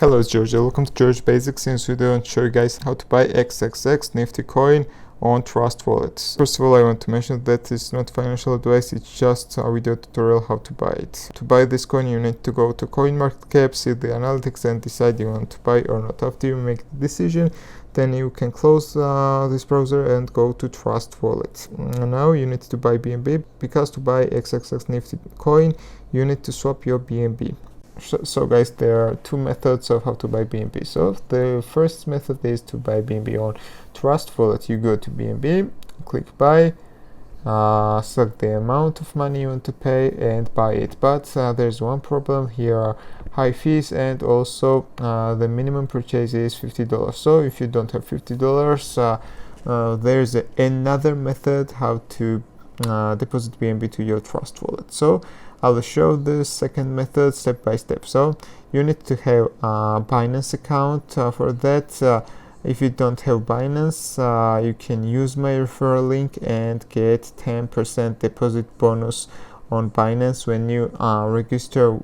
Hello, it's George. Welcome to George Basics. In this video, I want to show you guys how to buy xxxNifty coin on Trustwallet. First of all, I want to mention that it's not financial advice, it's just a video tutorial how to buy it. To buy this coin, you need to go to CoinMarketCap, see the analytics and decide you want to buy or not. After you make the decision, then you can close this browser and go to Trustwallet. Now you need to buy BNB, because to buy xxxNifty coin, you need to swap your BNB. So guys, there are two methods of how to buy BNB. So the first method is to buy BNB on Trustwallet. You go to BNB, click buy, select the amount of money you want to pay and buy it. But there's one problem. Here are high fees, and also the minimum purchase is $50. So if you don't have $50, there's another method how to deposit BNB to your Trustwallet. So I will show the second method step by step. So you need to have a Binance account. For that, if you don't have Binance, you can use my referral link and get 10% deposit bonus on Binance when you register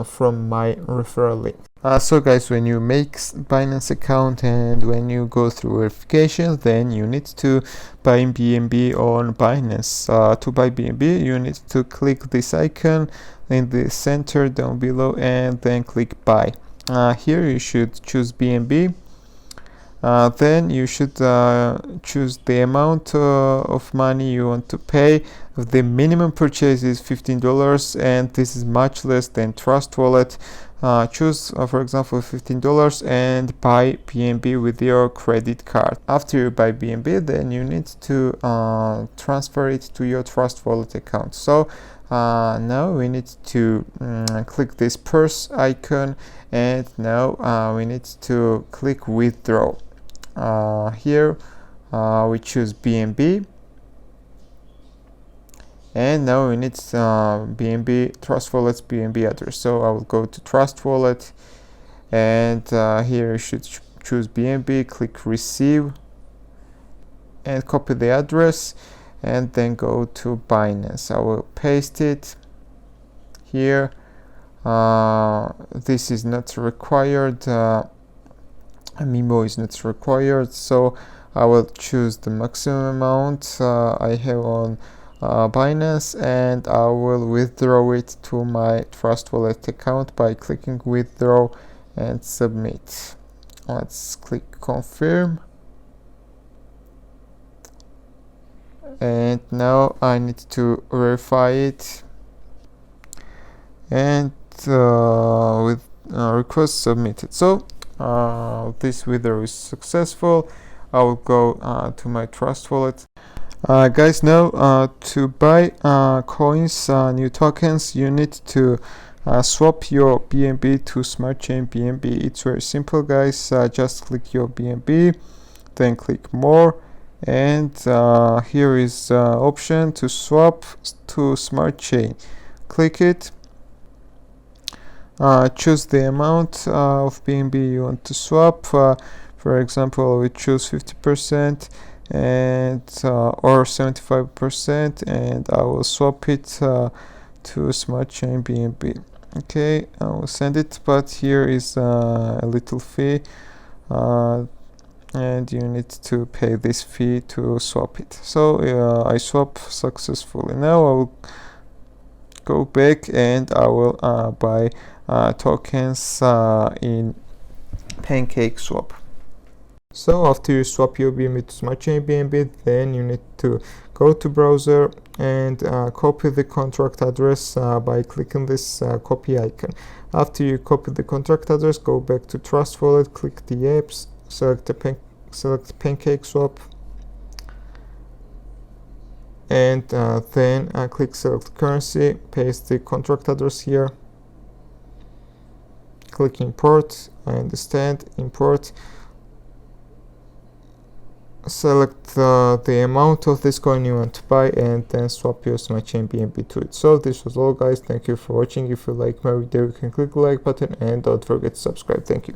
from my referral link. So guys, when you make Binance account and when you go through verification, then you need to buy BNB on Binance. To buy BNB, you need to click this icon in the center down below and then click buy. Here you should choose BNB. Then you should choose the amount of money you want to pay. The minimum purchase is $15, and this is much less than Trustwallet. Choose for example $15 and buy BNB with your credit card. After you buy BNB, then you need to transfer it to your Trustwallet account. So now we need to click this purse icon, and now we need to click withdraw. Here we choose BNB, and now we need BNB, Trustwallet's BNB address. So I will go to Trustwallet, and here you should choose BNB, click receive and copy the address, and then go to Binance. I will paste it here. This is not required, Memo is not required, so I will choose the maximum amount I have on Binance, and I will withdraw it to my Trustwallet account by clicking withdraw and submit. Let's click confirm, and now I need to verify it, and with request submitted. So this withdraw is successful. I will go to my Trustwallet. Guys, now to buy coins, new tokens, you need to swap your BNB to Smart Chain BNB. It's very simple, guys. Just click your BNB, then click more, and here is option to swap to Smart Chain. Click it. Choose the amount of BNB you want to swap. For example, we choose 50% and or 75%, and I will swap it to Smart Chain BNB. Okay, I will send it, but here is a little fee, and you need to pay this fee to swap it. So I swap successfully. Now I will go back and I will buy tokens in Pancakeswap. So after you swap your BNB to Smart Chain BNB, then you need to go to browser and copy the contract address by clicking this copy icon. After you copy the contract address, go back to Trustwallet, click the apps, select Pancakeswap, and then click select currency, paste the contract address here, click import. I understand, import. Select the amount of this coin you want to buy, and then swap your Smart Chain BNB to it. So this was all, guys. Thank you for watching. If you like my video, you can click the like button, and don't forget to subscribe. Thank you.